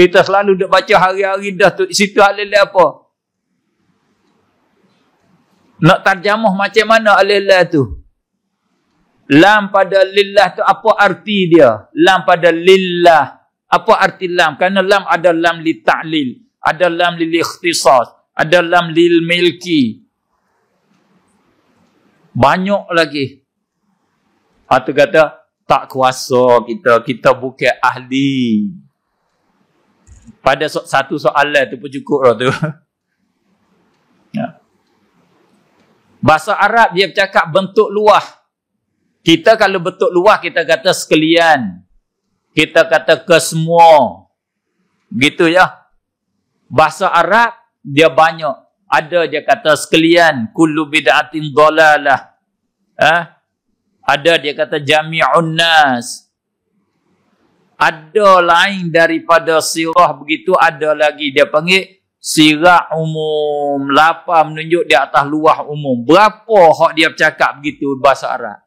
Kita selalu duk baca hari-hari dah tu. Situ alil-alil apa? Nak tarjamah macam mana alil-alil tu? Lam pada lillah tu apa arti dia? Lam pada lillah. Apa arti lam? Kerana lam ada lam li ta'lil. Ada lam li ikhtisas. Ada lam lil milki. Banyak lagi. Atau kata, tak kuasa kita. Kita bukan ahli. Pada satu soalan tu pun cukup lah tu. Ya. Bahasa Arab dia bercakap bentuk luah. Kita kalau bentuk luah kita kata sekalian. Kita kata kesemua. Gitu ya. Bahasa Arab dia banyak. Ada dia kata sekalian. Kullu bid'atin dhalalah. Ada dia kata jami'un nas. Ada lain daripada sirah begitu, ada lagi dia panggil sirah umum. Lapar menunjuk di atas luah umum. Berapa hak dia bercakap begitu bahasa Arab?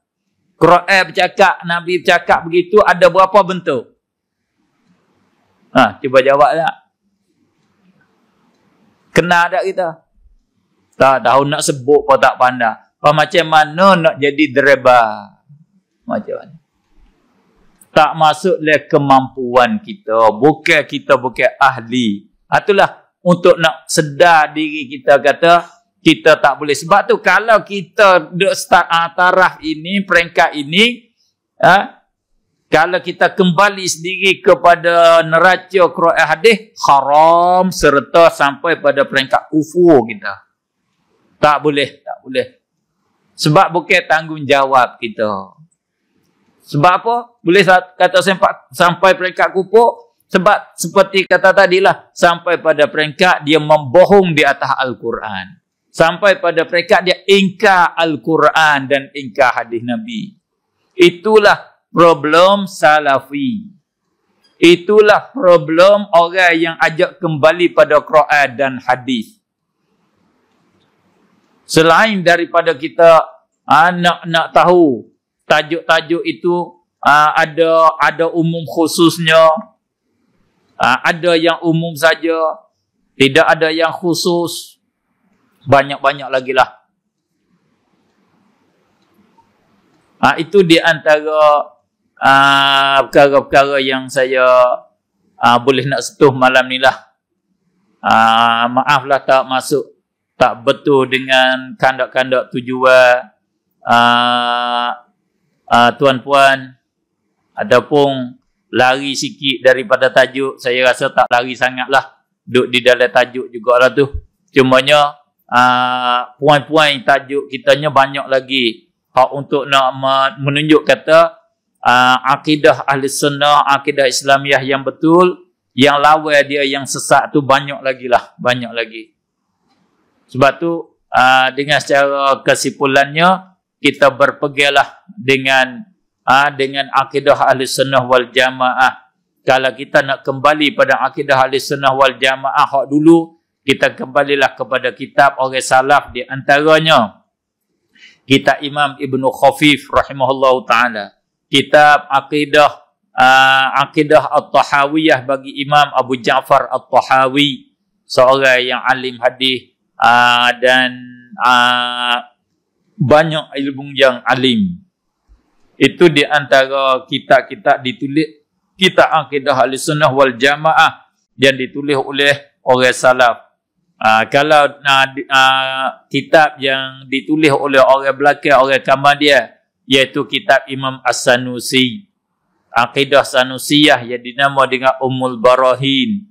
Quran bercakap, Nabi bercakap begitu, ada berapa bentuk? Cuba jawab tak? Kenal tak kita? Tak tahu nak sebut pun tak pandai. Macam mana nak jadi driver? Macam mana? Tak masuk le kemampuan kita. Bukan kita bukan ahli. Itulah untuk nak sedar diri kita kata kita tak boleh. Sebab tu kalau kita duk start taraf ini, peringkat ini, kalau kita kembali sendiri kepada neraca Quran hadis, haram serta sampai pada peringkat kufur kita. Tak boleh, tak boleh. Sebab bukan tanggungjawab kita. Sebab apa? Boleh kata sampai peringkat kufur? Sebab seperti kata tadilah, sampai pada peringkat dia membohong di atas Al-Quran. Sampai pada peringkat dia ingkar Al-Quran dan ingkar hadis Nabi. Itulah problem salafi. Itulah problem orang yang ajak kembali pada Quran dan hadis. Selain daripada kita nak tahu tajuk-tajuk itu ada umum khususnya, ada yang umum saja, tidak ada yang khusus, banyak-banyak lagi lah. Itu di antara perkara-perkara yang saya boleh nak sentuh malam ni lah. Maaflah tak masuk, tak betul dengan kandak-kandak tujuan tuan-puan, ataupun lari sikit daripada tajuk. Saya rasa tak lari sangat lah, duduk di dalam tajuk jugalah tu. Cumanya poin-poin tajuk kitanya banyak lagi. Hak untuk nak menunjuk kata akidah ahli sunnah, akidah Islamiah yang betul, yang lawan dia yang sesat tu banyak lagi lah, banyak lagi. Sebab tu dengan secara kesimpulannya, kita berpeganglah dengan akidah ahli sunnah wal jamaah. Kalau kita nak kembali pada akidah ahli sunnah wal jamaah hak dulu, kita kembalilah kepada kitab orang salaf, di antaranya kitab Imam Ibnu Khafif rahimahullahu ta'ala. Kitab akidah At-Tahawiyah bagi Imam Abu Ja'far At-Tahawi, seorang yang alim hadis dan banyak ilmu yang alim. Itu di antara kitab-kitab ditulis, kitab akidah ahli sunnah wal jamaah yang ditulis oleh orang salaf. Kalau kitab yang ditulis oleh orang belakang, orang Kamadiyah, iaitu kitab Imam As-Sanusi, akidah Sanusiyah yang dinama dengan Ummul Barahin,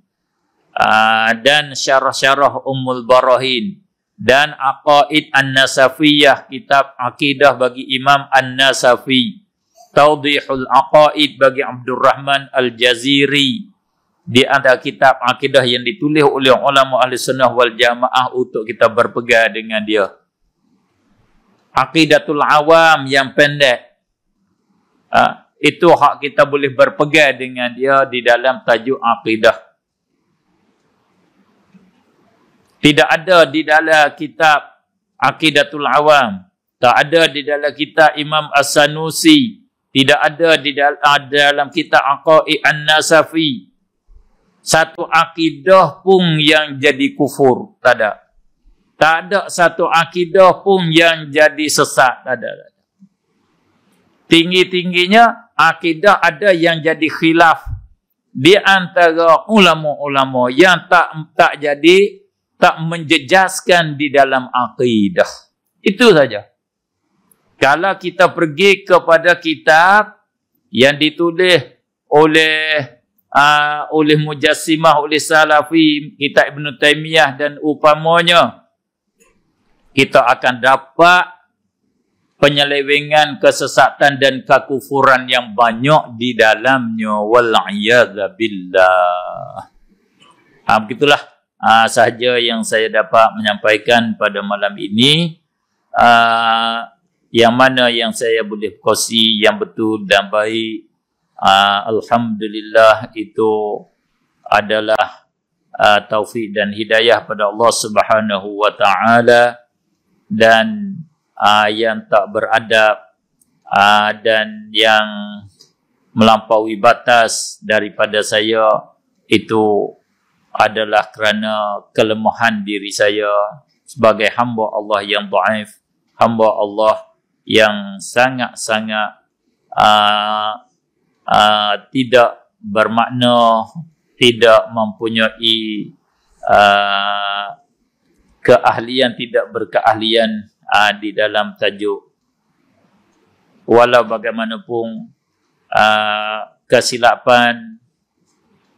dan syarah-syarah Ummul Barahin, dan Aqaid An-Nasafiyah, kitab akidah bagi Imam An-Nasafi, Tawdihul Aqaid bagi Abdurrahman Al-Jaziri. Di antara kitab akidah yang ditulis oleh ulama ahli sunnah wal jamaah untuk kita berpegang dengan dia. Aqidatul Awam yang pendek, itu hak kita boleh berpegang dengan dia di dalam tajuk akidah. Tidak ada di dalam kitab Aqidatul Awam, tak ada di dalam kitab Imam As-Sanusi, tidak ada di dalam kitab Aqaid An-Nasafi. satu akidah pun yang jadi kufur. Tak ada. Tak ada satu akidah pun yang jadi sesat. Tak ada. Tinggi-tingginya akidah ada yang jadi khilaf di antara ulama-ulama yang tak menjejaskan di dalam akidah. Itu saja. Kalau kita pergi kepada kitab yang ditulis oleh Mujassimah, oleh Salafi, kitab Ibn Taymiyah dan upamanya, kita akan dapat penyelewengan, kesesatan dan kekufuran yang banyak di dalamnya. Wal'iyadzabillah. Begitulah sahaja yang saya dapat menyampaikan pada malam ini. Yang mana yang saya boleh kongsi yang betul dan baik, alhamdulillah, itu adalah taufik dan hidayah pada Allah Subhanahu wa taala. Dan yang tak beradab dan yang melampaui batas daripada saya, itu adalah kerana kelemahan diri saya sebagai hamba Allah yang dhaif, hamba Allah yang sangat-sangat tidak bermakna, tidak mempunyai keahlian, tidak berkeahlian di dalam tajuk. Walau bagaimanapun kesilapan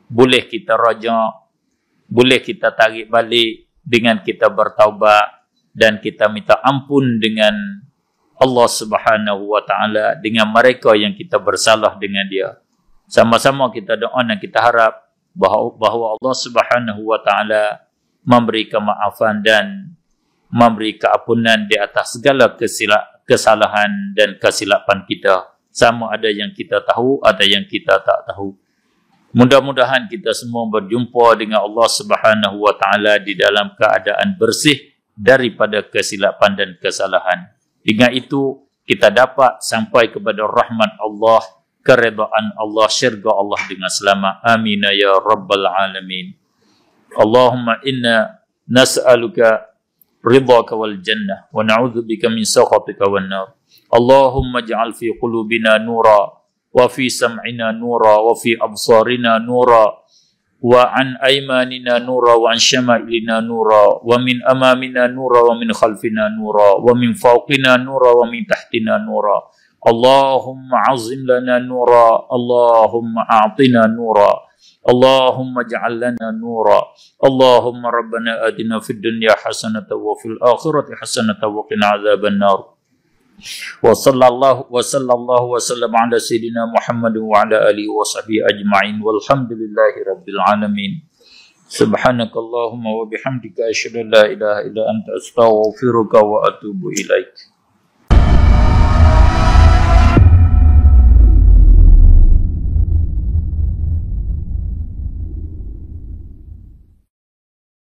boleh kita rajak, boleh kita tarik balik dengan kita bertaubat dan kita minta ampun dengan Allah Subhanahu wa taala, dengan mereka yang kita bersalah dengan dia. Sama-sama kita doa dan kita harap bahawa Allah Subhanahu wa taala memberi kemaafan dan memberi keampunan di atas segala kesalahan dan kesilapan kita, sama ada yang kita tahu atau yang kita tak tahu. Mudah-mudahan kita semua berjumpa dengan Allah Subhanahu wa taala di dalam keadaan bersih daripada kesilapan dan kesalahan. Dengan itu kita dapat sampai kepada rahmat Allah, keredaan Allah, syurga Allah dengan selamat. Amin ya rabbal alamin. Allahumma inna nas'aluka ridhaka wal jannah wa na'udzubika min sakhatika wan nar. Allahumma ij'al fi qulubina nura wa fi sam'ina nura wa fi absarina nura wa an aymanina nura wa an syama'ilina nura wa min amamina nura wa min khalfina nura wa min fawqina nura wa min tahtina nura. Allahumma azim lana nura, Allahumma a'tina nura, Allahumma ij'al lana nura. Allahumma rabbana atina fid dunya hasanatan wa fil akhirati hasanatan wa qina adzaban nar. Wa sallallahu wa sallam ala sayyidina Muhammad wa ala alihi wa sahbihi ajma'in walhamdulillahi rabbil alamin. Subhanakallahumma wa bihamdika asyhadu an la ilaha illa anta astaghfiruka wa atubu ilaik.